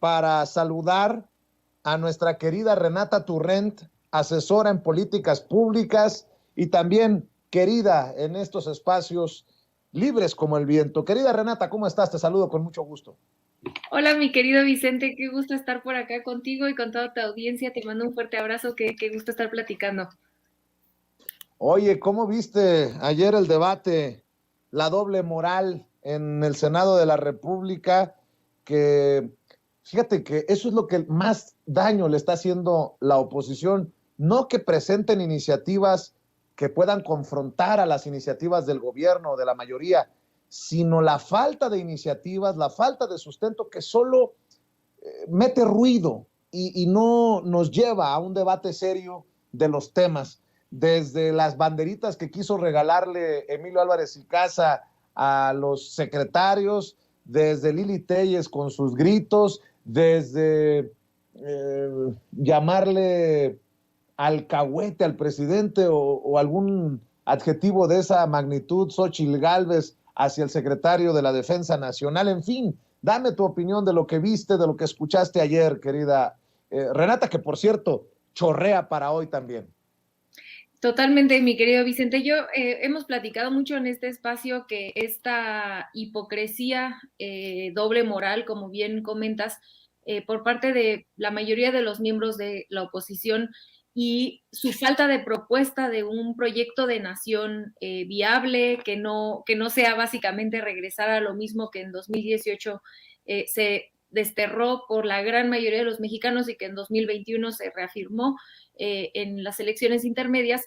para saludar a nuestra querida Renata Turrent, asesora en políticas públicas y también querida en estos espacios libres como el viento. Querida Renata, ¿cómo estás? Te saludo con mucho gusto. Hola, mi querido Vicente, qué gusto estar por acá contigo y con toda tu audiencia. Te mando un fuerte abrazo, qué gusto estar platicando. Oye, ¿cómo viste ayer el debate, la doble moral en el Senado de la República? Que fíjate que eso es lo que más daño le está haciendo la oposición, no que presenten iniciativas que puedan confrontar a las iniciativas del gobierno o de la mayoría, sino la falta de iniciativas, la falta de sustento que solo mete ruido y no nos lleva a un debate serio de los temas. Desde las banderitas que quiso regalarle Emilio Álvarez y Casa a los secretarios, desde Lili Telles con sus gritos, desde llamarle alcahuete al presidente o algún adjetivo de esa magnitud, Xochitl Gálvez, hacia el secretario de la Defensa Nacional. En fin, dame tu opinión de lo que viste, de lo que escuchaste ayer, querida Renata, que por cierto, chorrea para hoy también. Totalmente, mi querido Vicente. Hemos platicado mucho en este espacio que esta hipocresía, doble moral, como bien comentas, por parte de la mayoría de los miembros de la oposición y su falta de propuesta de un proyecto de nación viable, que no sea básicamente regresar a lo mismo que en 2018 se desterró por la gran mayoría de los mexicanos y que en 2021 se reafirmó en las elecciones intermedias,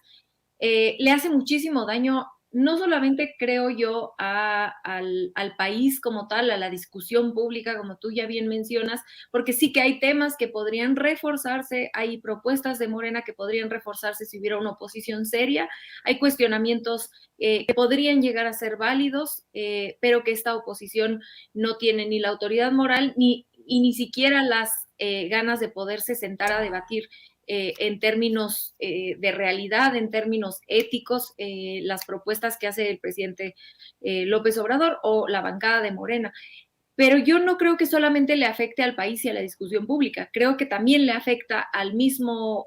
le hace muchísimo daño, no solamente creo yo al país como tal, a la discusión pública, como tú ya bien mencionas, porque sí que hay temas que podrían reforzarse, hay propuestas de Morena que podrían reforzarse si hubiera una oposición seria, hay cuestionamientos que podrían llegar a ser válidos, pero que esta oposición no tiene ni la autoridad moral ni siquiera las ganas de poderse sentar a debatir en términos de realidad, en términos éticos, las propuestas que hace el presidente López Obrador o la bancada de Morena. Pero yo no creo que solamente le afecte al país y a la discusión pública, creo que también le afecta al mismo,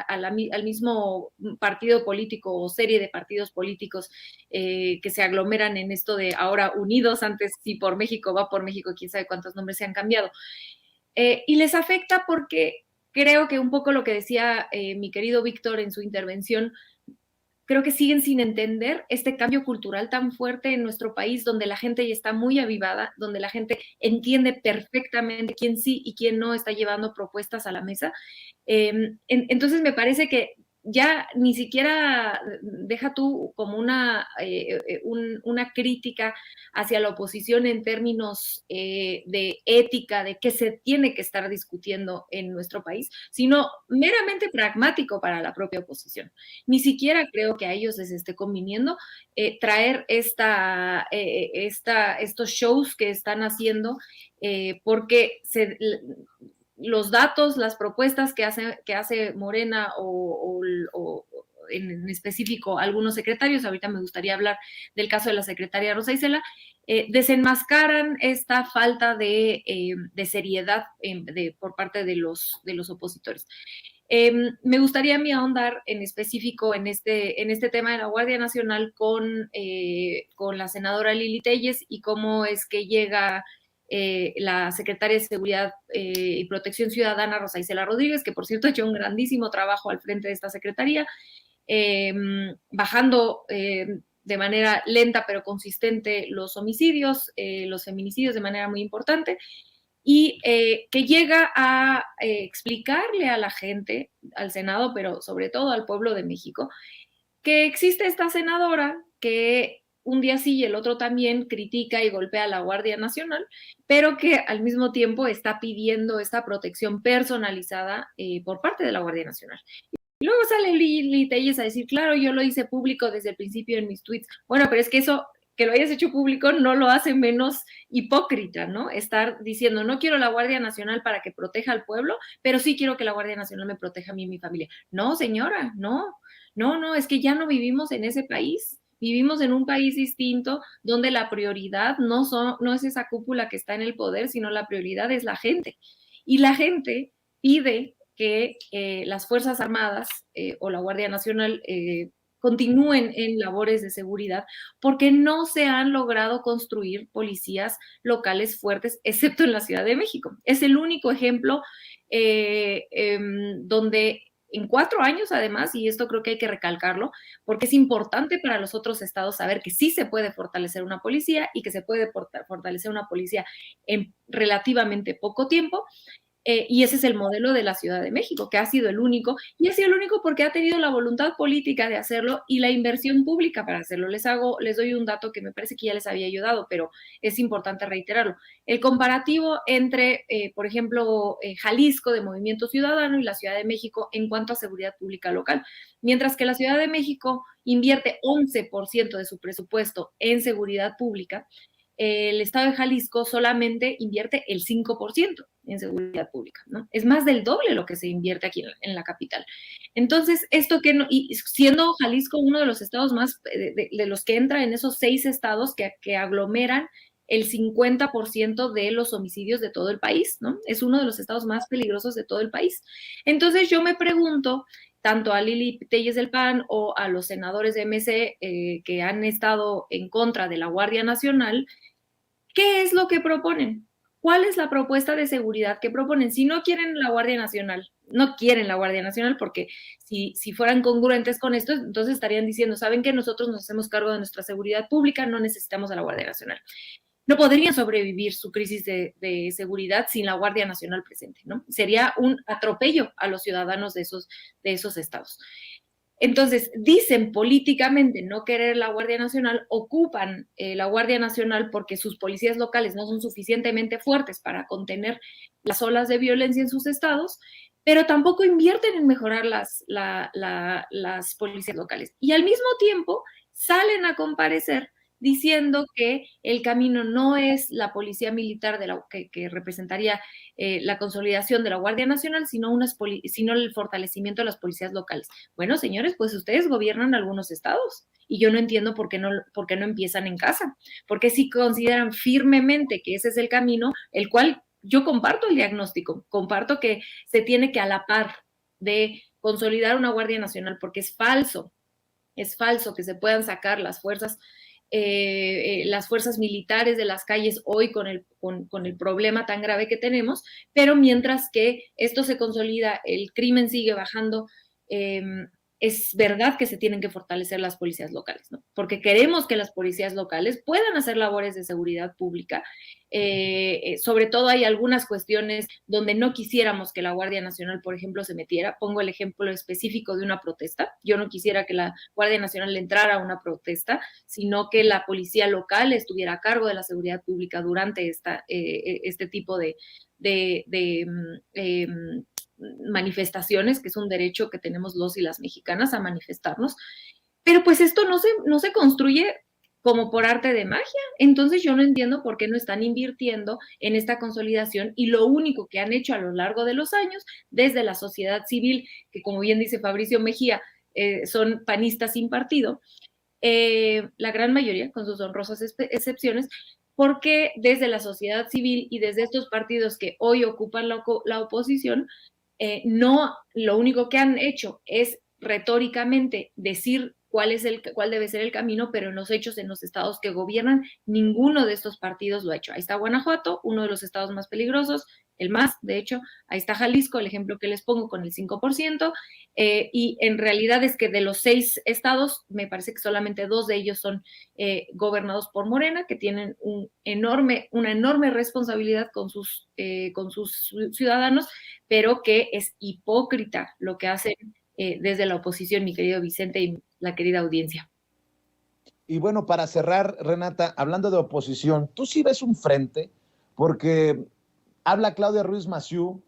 al mismo partido político o serie de partidos políticos que se aglomeran en esto de ahora unidos, antes si por México va por México, quién sabe cuántos nombres se han cambiado. Y les afecta porque creo que un poco lo que decía mi querido Víctor en su intervención, creo que siguen sin entender este cambio cultural tan fuerte en nuestro país, donde la gente ya está muy avivada, donde la gente entiende perfectamente quién sí y quién no está llevando propuestas a la mesa. Entonces me parece que ya ni siquiera deja tú como una crítica hacia la oposición en términos de ética, de qué se tiene que estar discutiendo en nuestro país, sino meramente pragmático para la propia oposición. Ni siquiera creo que a ellos les esté conviniendo traer estos shows que están haciendo, porque los datos, las propuestas que hace Morena o en específico algunos secretarios, ahorita me gustaría hablar del caso de la secretaria Rosa Isela, desenmascaran esta falta de seriedad por parte de los opositores. Me gustaría a mí ahondar en específico en este tema de la Guardia Nacional con la senadora Lili Telles y cómo es que llega la secretaria de Seguridad y Protección Ciudadana, Rosa Isela Rodríguez, que por cierto ha hecho un grandísimo trabajo al frente de esta secretaría, bajando de manera lenta pero consistente los homicidios, los feminicidios de manera muy importante, y que llega a explicarle a la gente, al Senado, pero sobre todo al pueblo de México, que existe esta senadora que un día sí y el otro también critica y golpea a la Guardia Nacional, pero que al mismo tiempo está pidiendo esta protección personalizada por parte de la Guardia Nacional. Y luego sale Lili Telles a decir, claro, yo lo hice público desde el principio en mis tweets. Bueno, pero es que eso, que lo hayas hecho público, no lo hace menos hipócrita, ¿no? Estar diciendo, no quiero la Guardia Nacional para que proteja al pueblo, pero sí quiero que la Guardia Nacional me proteja a mí y mi familia. No, señora, no, es que ya no vivimos en ese país. Vivimos en un país distinto donde la prioridad no es esa cúpula que está en el poder, sino la prioridad es la gente. y la gente pide que las Fuerzas Armadas o la Guardia Nacional continúen en labores de seguridad porque no se han logrado construir policías locales fuertes, excepto en la Ciudad de México. Es el único ejemplo donde en 4 años, además, y esto creo que hay que recalcarlo, porque es importante para los otros estados saber que sí se puede fortalecer una policía y que se puede fortalecer una policía en relativamente poco tiempo. Y ese es el modelo de la Ciudad de México, que ha sido el único, y ha sido el único porque ha tenido la voluntad política de hacerlo y la inversión pública para hacerlo. Les doy un dato que me parece que ya les había ayudado, pero es importante reiterarlo. El comparativo entre, por ejemplo, Jalisco de Movimiento Ciudadano y la Ciudad de México en cuanto a seguridad pública local. Mientras que la Ciudad de México invierte 11% de su presupuesto en seguridad pública, el estado de Jalisco solamente invierte el 5% en seguridad pública, ¿no? Es más del doble lo que se invierte aquí en la capital. Entonces, esto que no, y siendo Jalisco uno de los estados más, de los que entra en esos 6 estados que aglomeran el 50% de los homicidios de todo el país, ¿no? Es uno de los estados más peligrosos de todo el país. Entonces, yo me pregunto, tanto a Lili Telles del PAN o a los senadores de MC que han estado en contra de la Guardia Nacional, ¿qué es lo que proponen? ¿Cuál es la propuesta de seguridad que proponen? Si no quieren la Guardia Nacional, no quieren la Guardia Nacional, porque si fueran congruentes con esto, entonces estarían diciendo, ¿saben qué? Nosotros nos hacemos cargo de nuestra seguridad pública, no necesitamos a la Guardia Nacional. No podrían sobrevivir su crisis de seguridad sin la Guardia Nacional presente, ¿no? Sería un atropello a los ciudadanos de esos estados. Entonces, dicen políticamente no querer la Guardia Nacional, ocupan la Guardia Nacional porque sus policías locales no son suficientemente fuertes para contener las olas de violencia en sus estados, pero tampoco invierten en mejorar las policías locales. Y al mismo tiempo salen a comparecer diciendo que el camino no es la policía militar que representaría la consolidación de la Guardia Nacional, sino el fortalecimiento de las policías locales. Bueno, señores, pues ustedes gobiernan algunos estados y yo no entiendo por qué no empiezan en casa, porque si consideran firmemente que ese es el camino, el cual yo comparto el diagnóstico, comparto que se tiene que a la par de consolidar una Guardia Nacional, porque es falso que se puedan sacar las fuerzas militares de las calles hoy con el problema tan grave que tenemos, pero mientras que esto se consolida, el crimen sigue bajando, es verdad que se tienen que fortalecer las policías locales, ¿no? Porque queremos que las policías locales puedan hacer labores de seguridad pública. Sobre todo hay algunas cuestiones donde no quisiéramos que la Guardia Nacional, por ejemplo, se metiera. Pongo el ejemplo específico de una protesta. Yo no quisiera que la Guardia Nacional entrara a una protesta, sino que la policía local estuviera a cargo de la seguridad pública durante este tipo de manifestaciones, que es un derecho que tenemos los y las mexicanas a manifestarnos, pero pues esto no se construye como por arte de magia. Entonces yo no entiendo por qué no están invirtiendo en esta consolidación y lo único que han hecho a lo largo de los años desde la sociedad civil, que como bien dice Fabricio Mejía, son panistas sin partido, la gran mayoría, con sus honrosas excepciones, porque desde la sociedad civil y desde estos partidos que hoy ocupan la oposición, no, lo único que han hecho es retóricamente decir cuál debe ser el camino, pero en los hechos, en los estados que gobiernan, ninguno de estos partidos lo ha hecho. Ahí está Guanajuato, uno de los estados más peligrosos, el más, de hecho, ahí está Jalisco, el ejemplo que les pongo con el 5%, y en realidad es que de los 6 estados, me parece que solamente 2 de ellos son gobernados por Morena, que tienen una enorme responsabilidad con sus ciudadanos, pero que es hipócrita lo que hacen desde la oposición, mi querido Vicente y la querida audiencia. Y bueno, para cerrar, Renata, hablando de oposición, ¿tú sí ves un frente? Porque habla Claudia Ruiz Massieu,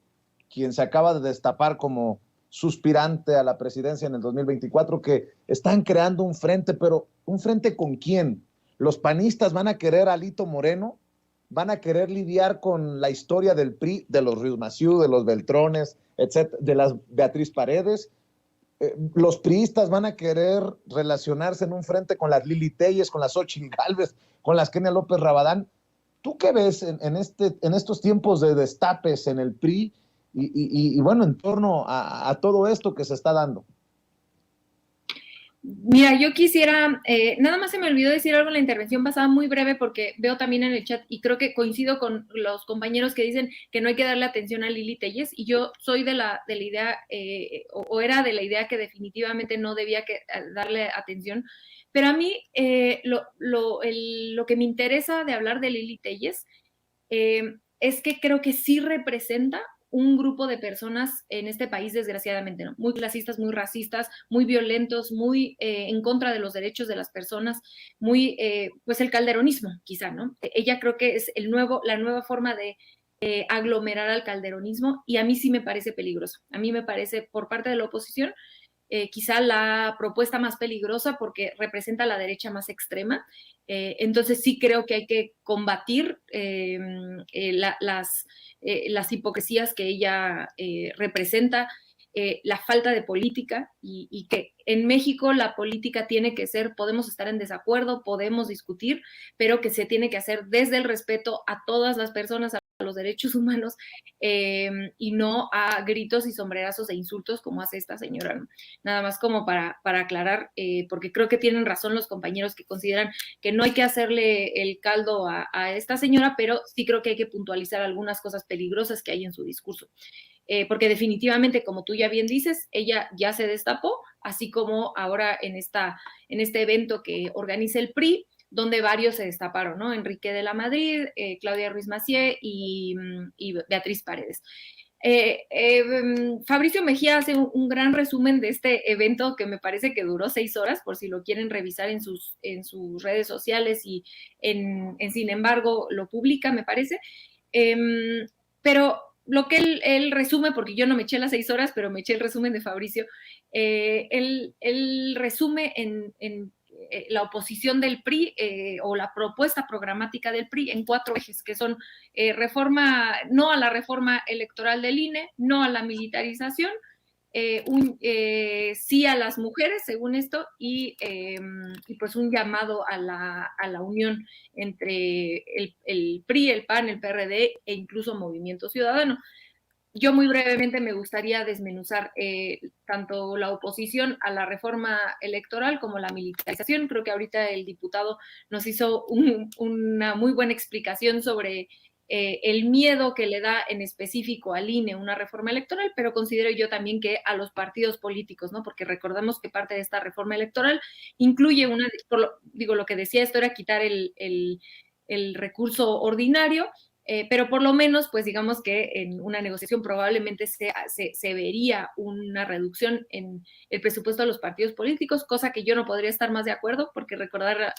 quien se acaba de destapar como suspirante a la presidencia en el 2024, que están creando un frente, pero ¿un frente con quién? ¿Los panistas van a querer a Alito Moreno? ¿Van a querer lidiar con la historia del PRI, de los Ruiz Massieu, de los Beltrones, etcétera, de las Beatriz Paredes? Los priistas van a querer relacionarse en un frente con las Lili Telles, con las Xochitl Gálvez, con las Kenia López Rabadán. ¿Tú qué ves en estos tiempos de destapes en el PRI y bueno, en torno a todo esto que se está dando? Mira, yo quisiera, nada más se me olvidó decir algo en la intervención pasada, muy breve, porque veo también en el chat y creo que coincido con los compañeros que dicen que no hay que darle atención a Lili Telles, y yo soy de la idea, o era de la idea que definitivamente no debía darle atención, pero a mí lo que me interesa de hablar de Lili Telles es que creo que sí representa un grupo de personas en este país, desgraciadamente, ¿no? Muy clasistas, muy racistas, muy violentos, muy en contra de los derechos de las personas, muy, pues el calderonismo, quizá, ¿no? Ella creo que es la nueva forma de aglomerar al calderonismo, y a mí sí me parece peligroso. A mí me parece, por parte de la oposición, quizá la propuesta más peligrosa porque representa la derecha más extrema. Entonces sí creo que hay que combatir las hipocresías que ella representa, la falta de política, y que en México la política tiene que ser, podemos estar en desacuerdo, podemos discutir, pero que se tiene que hacer desde el respeto a todas las personas, a los derechos humanos, y no a gritos y sombrerazos e insultos como hace esta señora, ¿no? Nada más como para aclarar, porque creo que tienen razón los compañeros que consideran que no hay que hacerle el caldo a esta señora, pero sí creo que hay que puntualizar algunas cosas peligrosas que hay en su discurso. Porque definitivamente, como tú ya bien dices, ella ya se destapó, así como ahora en este evento que organiza el PRI, donde varios se destaparon, ¿no? Enrique de la Madrid, Claudia Ruiz Massieu y Beatriz Paredes. Fabricio Mejía hace un gran resumen de este evento que me parece que duró 6 horas, por si lo quieren revisar en sus redes sociales, y Sin embargo lo publica, me parece. Pero lo que él resume, porque yo no me eché las 6 horas, pero me eché el resumen de Fabricio, él resume en la oposición del PRI, o la propuesta programática del PRI, en 4 ejes, que son no a la reforma electoral del INE, no a la militarización, sí a las mujeres, según esto, y pues un llamado a la unión entre el PRI, el PAN, el PRD e incluso Movimiento Ciudadano. Yo muy brevemente me gustaría desmenuzar tanto la oposición a la reforma electoral como la militarización. Creo que ahorita el diputado nos hizo una muy buena explicación sobre el miedo que le da en específico al INE una reforma electoral, pero considero yo también que a los partidos políticos, ¿no? Porque recordamos que parte de esta reforma electoral incluye lo que decía esto era quitar el recurso ordinario, pero por lo menos, pues digamos que en una negociación probablemente se vería una reducción en el presupuesto de los partidos políticos, cosa que yo no podría estar más de acuerdo, porque recordarle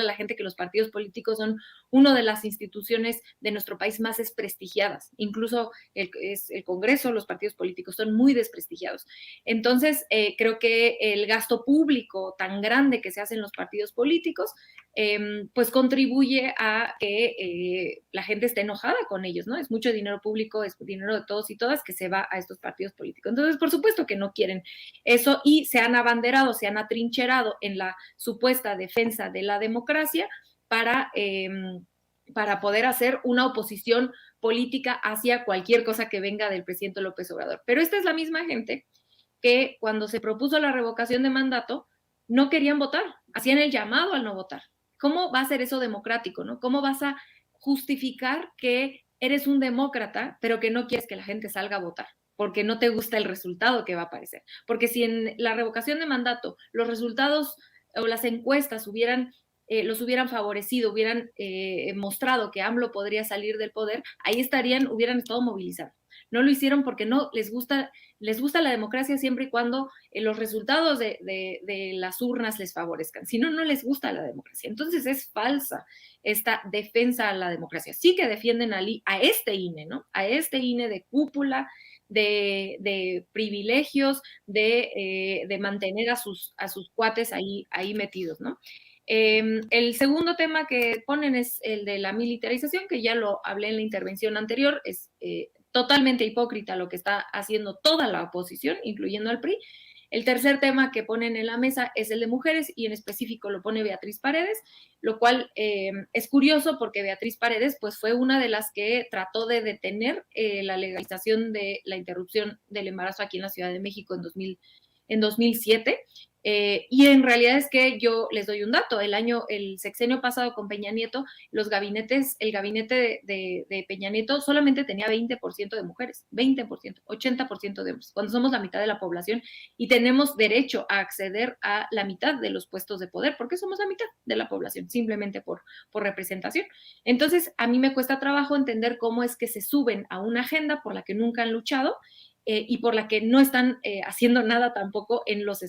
a la gente que los partidos políticos son una de las instituciones de nuestro país más desprestigiadas. Incluso el Congreso, los partidos políticos son muy desprestigiados. Entonces, creo que el gasto público tan grande que se hace en los partidos políticos, pues contribuye a que la gente esté enojada con ellos, ¿no? Es mucho dinero público, es dinero de todos y todas que se va a estos partidos políticos. Entonces, por supuesto que no quieren eso, y se han abanderado, se han atrincherado en la supuesta defensa de la democracia para poder hacer una oposición política hacia cualquier cosa que venga del presidente López Obrador. Pero esta es la misma gente que cuando se propuso la revocación de mandato no querían votar, hacían el llamado al no votar. ¿Cómo va a ser eso democrático, no? ¿Cómo vas a justificar que eres un demócrata, pero que no quieres que la gente salga a votar? Porque no te gusta el resultado que va a aparecer. Porque si en la revocación de mandato los resultados o las encuestas los hubieran favorecido, hubieran mostrado que AMLO podría salir del poder, ahí hubieran estado movilizados. No lo hicieron porque no les gusta la democracia siempre y cuando los resultados de las urnas les favorezcan. Si no, no les gusta la democracia. Entonces es falsa esta defensa a la democracia. Sí que defienden a este INE, ¿no? A este INE de cúpula, de privilegios, de mantener a sus cuates ahí metidos, ¿no? El segundo tema que ponen es el de la militarización, que ya lo hablé en la intervención anterior. Es totalmente hipócrita lo que está haciendo toda la oposición, incluyendo al PRI. El tercer tema que ponen en la mesa es el de mujeres y en específico lo pone Beatriz Paredes, lo cual es curioso porque Beatriz Paredes pues fue una de las que trató de detener la legalización de la interrupción del embarazo aquí en la Ciudad de México en 2007. Y en realidad es que yo les doy un dato, el sexenio pasado con Peña Nieto, el gabinete de Peña Nieto solamente tenía 20% de mujeres, 20%, 80% de hombres, cuando somos la mitad de la población y tenemos derecho a acceder a la mitad de los puestos de poder, porque somos la mitad de la población, simplemente por representación. Entonces, a mí me cuesta trabajo entender cómo es que se suben a una agenda por la que nunca han luchado, y por la que no están haciendo nada tampoco en los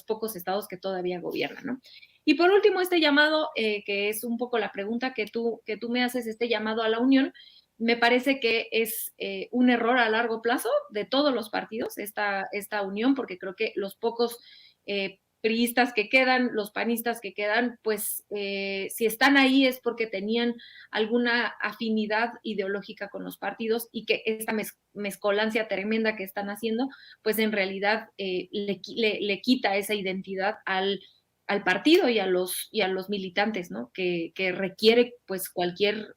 pocos estados que todavía gobiernan, ¿no? Y por último, este llamado, que es un poco la pregunta que tú me haces, este llamado a la unión, me parece que es un error a largo plazo de todos los partidos, esta unión, porque creo que los pocos priistas que quedan, los panistas que quedan, pues si están ahí es porque tenían alguna afinidad ideológica con los partidos y que esta mezcolancia tremenda que están haciendo, pues en realidad le quita esa identidad al partido y a los militantes, ¿no? Que requiere pues cualquier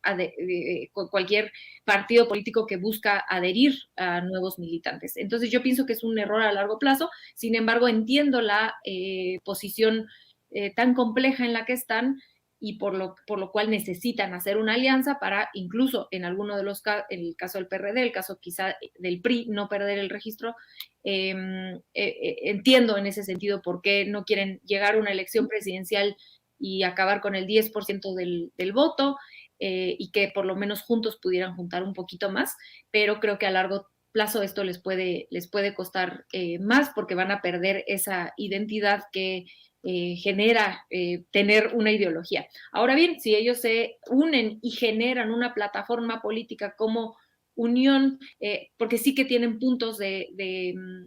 partido político que busca adherir a nuevos militantes. Entonces yo pienso que es un error a largo plazo, sin embargo entiendo la posición tan compleja en la que están y por lo cual necesitan hacer una alianza para incluso en alguno de los casos, el caso del PRD, el caso quizá del PRI, no perder el registro. Entiendo en ese sentido por qué no quieren llegar a una elección presidencial y acabar con el 10% del voto, y que por lo menos juntos pudieran juntar un poquito más, pero creo que a largo plazo esto les puede costar más porque van a perder esa identidad que genera tener una ideología. Ahora bien, si ellos se unen y generan una plataforma política como unión, porque sí que tienen puntos de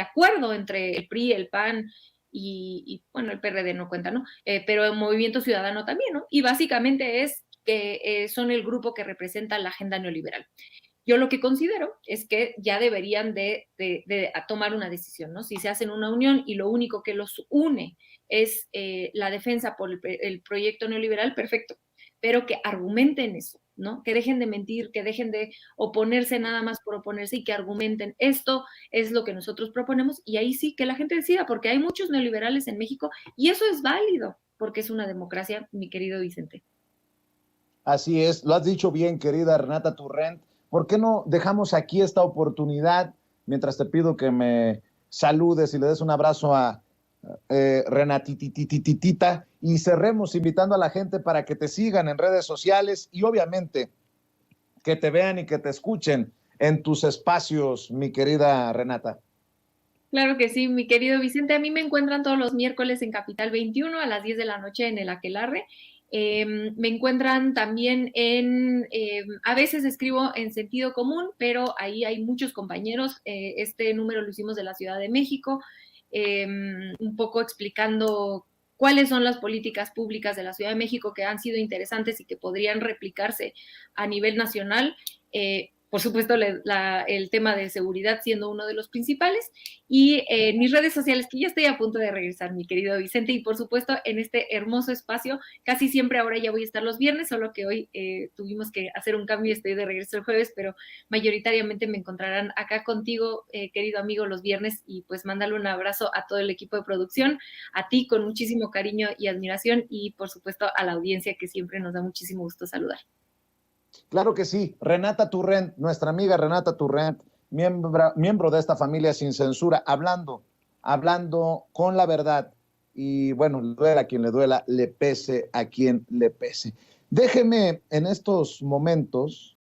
acuerdo entre el PRI, el PAN y bueno, el PRD no cuenta, ¿no? Pero el Movimiento Ciudadano también, ¿no? Y básicamente es que son el grupo que representa la agenda neoliberal. Yo lo que considero es que ya deberían de tomar una decisión, ¿no? Si se hacen una unión y lo único que los une es la defensa por el proyecto neoliberal, perfecto, pero que argumenten eso, ¿no? Que dejen de mentir, que dejen de oponerse nada más por oponerse y que argumenten. Esto es lo que nosotros proponemos y ahí sí que la gente decida, porque hay muchos neoliberales en México y eso es válido, porque es una democracia, mi querido Vicente. Así es, lo has dicho bien, querida Renata Turrent. ¿Por qué no dejamos aquí esta oportunidad mientras te pido que me saludes y le des un abrazo a Renatitititita y cerremos invitando a la gente para que te sigan en redes sociales y obviamente que te vean y que te escuchen en tus espacios, mi querida Renata? Claro que sí, mi querido Vicente. A mí me encuentran todos los miércoles en Capital 21 a las 10 de la noche en el Aquelarre. Me encuentran también a veces escribo en Sentido Común, pero ahí hay muchos compañeros. Este número lo hicimos de la Ciudad de México, un poco explicando cuáles son las políticas públicas de la Ciudad de México que han sido interesantes y que podrían replicarse a nivel nacional. Por supuesto, el tema de seguridad siendo uno de los principales, y en mis redes sociales, que ya estoy a punto de regresar, mi querido Vicente, y por supuesto en este hermoso espacio, casi siempre ahora ya voy a estar los viernes, solo que hoy tuvimos que hacer un cambio y estoy de regreso el jueves, pero mayoritariamente me encontrarán acá contigo, querido amigo, los viernes, y pues mándale un abrazo a todo el equipo de producción, a ti con muchísimo cariño y admiración, y por supuesto a la audiencia que siempre nos da muchísimo gusto saludar. Claro que sí, Renata Turrent, nuestra amiga Renata Turrent, miembro de esta familia sin censura, hablando con la verdad. Y bueno, le duela a quien le duela, le pese a quien le pese. Déjeme en estos momentos